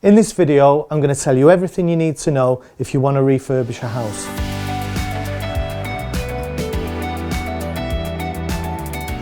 In this video, I'm going to tell you everything you need to know if you want to refurbish a house.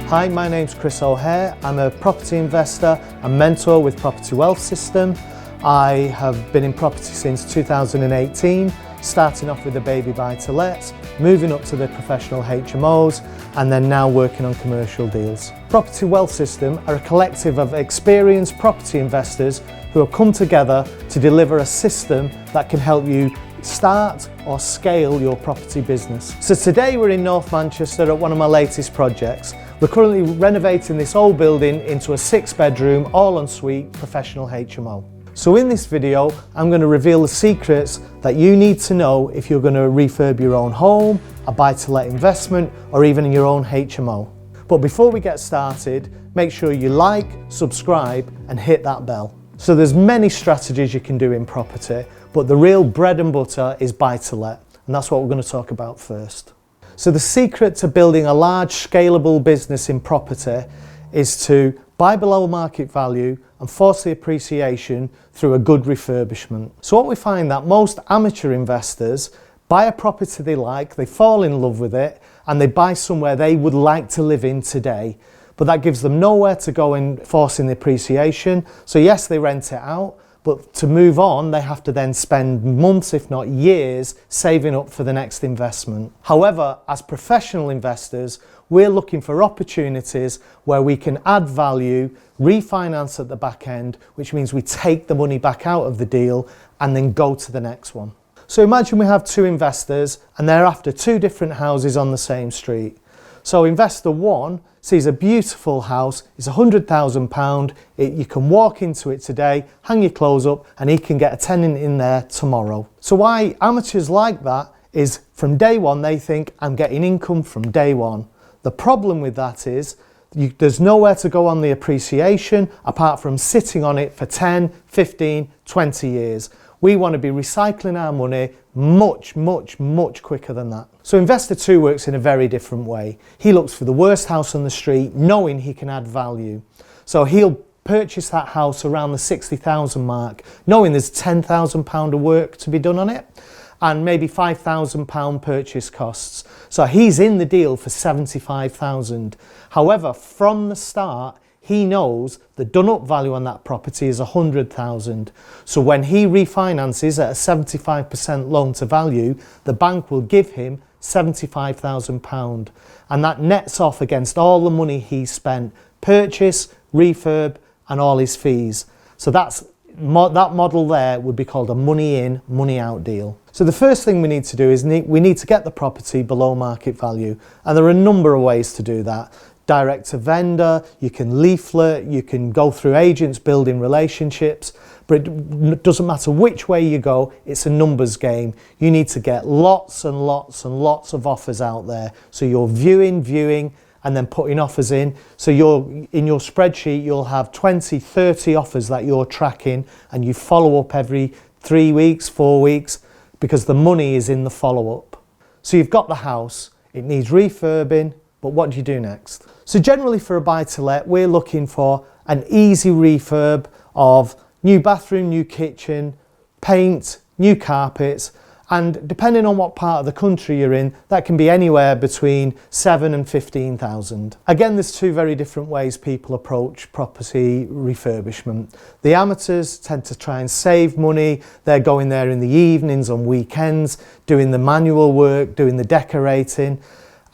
Hi, my name's Chris O'Hare. I'm a property investor and mentor with Property Wealth System. I have been in property since 2018, starting off with the baby buy-to-lets, moving up to the professional HMOs, and then now working on commercial deals. Property Wealth System are a collective of experienced property investors who have come together to deliver a system that can help you start or scale your property business. So today we're in North Manchester at one of my latest projects. We're currently renovating this old building into a 6-bedroom, all-en-suite professional HMO. So in this video, I'm going to reveal the secrets that you need to know if you're going to refurb your own home, a buy-to-let investment, or even in your own HMO. But before we get started, make sure you like, subscribe, and hit that bell. So there's many strategies you can do in property, but the real bread and butter is buy-to-let, and that's what we're going to talk about first. So the secret to building a large, scalable business in property is to buy below market value and force the appreciation through a good refurbishment. So what we find that most amateur investors buy a property they like, they fall in love with it, and they buy somewhere they would like to live in today. But that gives them nowhere to go in forcing the appreciation. So yes, they rent it out, but to move on, they have to then spend months, if not years, saving up for the next investment. However, as professional investors, we're looking for opportunities where we can add value, refinance at the back end, which means we take the money back out of the deal and then go to the next one. So imagine we have two investors and they're after two different houses on the same street. So investor one sees a beautiful house, it's £100,000, you can walk into it today, hang your clothes up, and he can get a tenant in there tomorrow. So why amateurs like that is from day one they think, I'm getting income from day one. The problem with that is there's nowhere to go on the appreciation apart from sitting on it for 10, 15, 20 years. We want to be recycling our money much quicker than that. So investor two works in a very different way. He looks for the worst house on the street, knowing he can add value. So he'll purchase that house around the 60,000 mark, knowing there's £10,000 of work to be done on it, and maybe £5,000 purchase costs. So he's in the deal for 75,000. However, from the start, he knows the done-up value on that property is 100,000. So when he refinances at a 75% loan to value, the bank will give him £75,000. And that nets off against all the money he spent, purchase, refurb, and all his fees. So that model there would be called a money in, money out deal. So the first thing we need to do is we need to get the property below market value. And there are a number of ways to do that. Direct to vendor, you can leaflet, you can go through agents building relationships, but it doesn't matter which way you go, it's a numbers game. You need to get lots and lots and lots of offers out there. So you're viewing, and then putting offers in. So in your spreadsheet, you'll have 20, 30 offers that you're tracking, and you follow up every 3 weeks, 4 weeks, because the money is in the follow-up. So you've got the house, it needs refurbing, but what do you do next? So generally for a buy-to-let, we're looking for an easy refurb of new bathroom, new kitchen, paint, new carpets, and depending on what part of the country you're in, that can be anywhere between 7 and 15,000. Again, there's two very different ways people approach property refurbishment. The amateurs tend to try and save money. They're going there in the evenings, on weekends, doing the manual work, doing the decorating,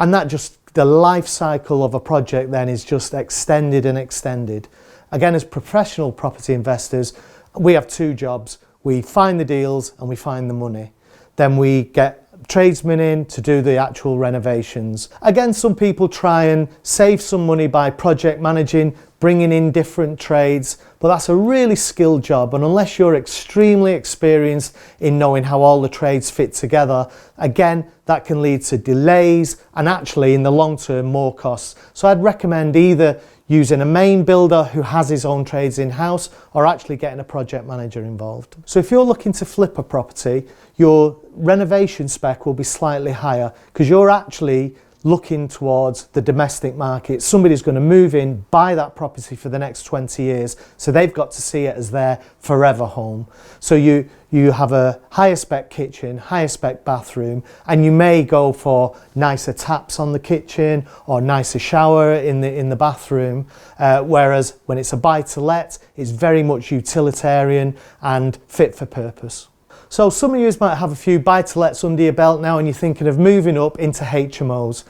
and the life cycle of a project then is just extended and extended. Again, as professional property investors, we have two jobs. We find the deals and we find the money. Then we get tradesmen in to do the actual renovations. Again, some people try and save some money by project managing, bringing in different trades, but that's a really skilled job, and unless you're extremely experienced in knowing how all the trades fit together, again, that can lead to delays and actually in the long term more costs. So I'd recommend either using a main builder who has his own trades in-house or actually getting a project manager involved. So if you're looking to flip a property, your renovation spec will be slightly higher because you're actually looking towards the domestic market. Somebody's going to move in, buy that property for the next 20 years, so they've got to see it as their forever home. So you have a higher spec kitchen, higher spec bathroom, and you may go for nicer taps on the kitchen or nicer shower in the bathroom, whereas when it's a buy-to-let, it's very much utilitarian and fit for purpose. So some of you might have a few buy-to-lets under your belt now and you're thinking of moving up into HMOs.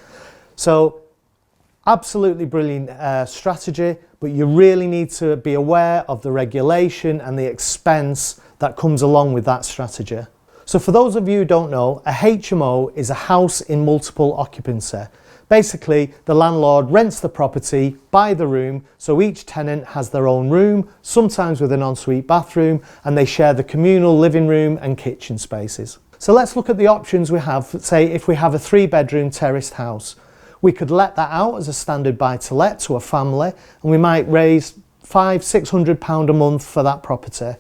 So absolutely brilliant strategy, but you really need to be aware of the regulation and the expense that comes along with that strategy. So for those of you who don't know, a HMO is a house in multiple occupancy. Basically, the landlord rents the property by the room, so each tenant has their own room, sometimes with an ensuite bathroom, and they share the communal living room and kitchen spaces. So let's look at the options we have. Say if we have a 3-bedroom terraced house, we could let that out as a standard buy-to-let to a family, and we might raise £500–600 a month for that property.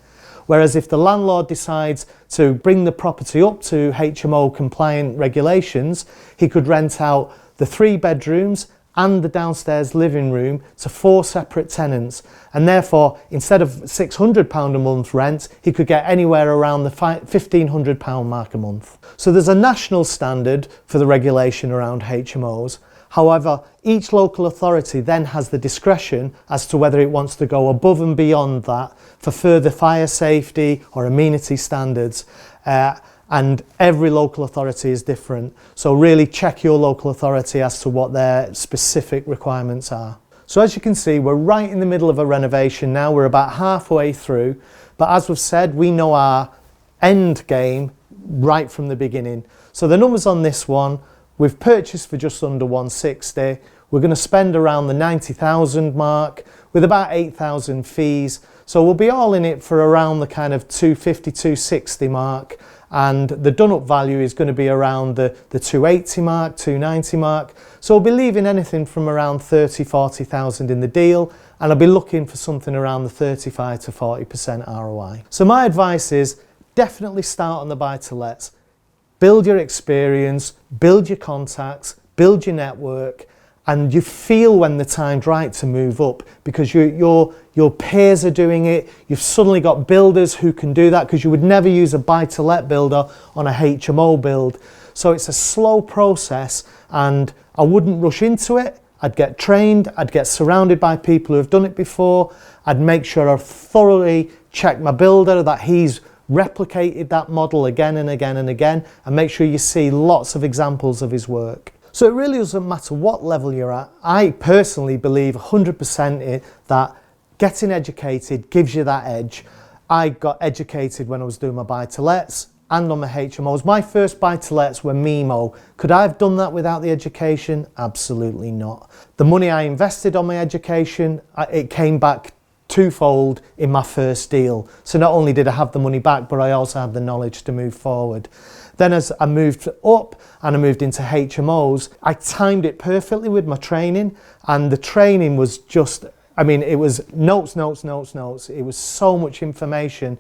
Whereas if the landlord decides to bring the property up to HMO compliant regulations, he could rent out the 3 bedrooms and the downstairs living room to 4 separate tenants, and therefore instead of £600 a month rent, he could get anywhere around the £1,500 mark a month. So there's a national standard for the regulation around HMOs. However, each local authority then has the discretion as to whether it wants to go above and beyond that for further fire safety or amenity standards. And every local authority is different. So really check your local authority as to what their specific requirements are. So as you can see, we're right in the middle of a renovation now. We're about halfway through. But as we've said, we know our end game right from the beginning. So the numbers on this one, we've purchased for just under 160. We're going to spend around the 90,000 mark with about 8,000 fees. So we'll be all in it for around the kind of 250, 260 mark. And the done up value is going to be around the 280 mark, 290 mark. So we'll be leaving anything from around 30–40,000 in the deal, and I'll be looking for something around the 35 to 40% ROI. So my advice is definitely start on the buy-to-lets. Build your experience, build your contacts, build your network, and you feel when the time's right to move up, because your peers are doing it. You've suddenly got builders who can do that, because you would never use a buy-to-let builder on a HMO build. So it's a slow process, and I wouldn't rush into it. I'd get trained, I'd get surrounded by people who have done it before. I'd make sure I thoroughly check my builder, that he's replicated that model again and again and again, and make sure you see lots of examples of his work. So it really doesn't matter what level you're at. I personally believe 100% that getting educated gives you that edge. I got educated when I was doing my buy-to-lets and on my HMOs. My first buy-to-lets were MIMO. Could I have done that without the education? Absolutely not. The money I invested on my education, it came back twofold in my first deal. So not only did I have the money back, but I also had the knowledge to move forward. Then as I moved up and I moved into HMOs, I timed it perfectly with my training, and the training was just, I mean, it was notes, notes, notes, notes. It was so much information,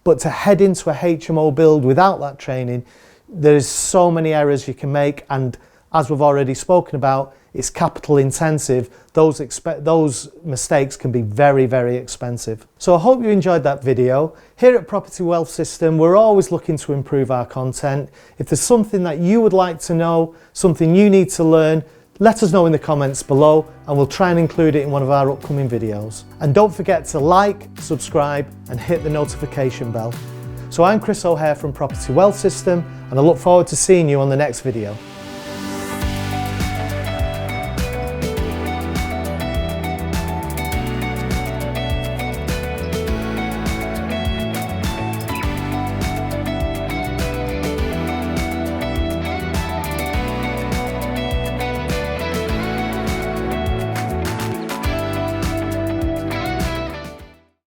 but to head into a HMO build without that training, there's so many errors you can make, and as we've already spoken about, it's capital intensive. Those mistakes can be very, very expensive. So I hope you enjoyed that video. Here at Property Wealth System, we're always looking to improve our content. If there's something that you would like to know, something you need to learn, let us know in the comments below, and we'll try and include it in one of our upcoming videos. And don't forget to like, subscribe, and hit the notification bell. So I'm Chris O'Hare from Property Wealth System, and I look forward to seeing you on the next video.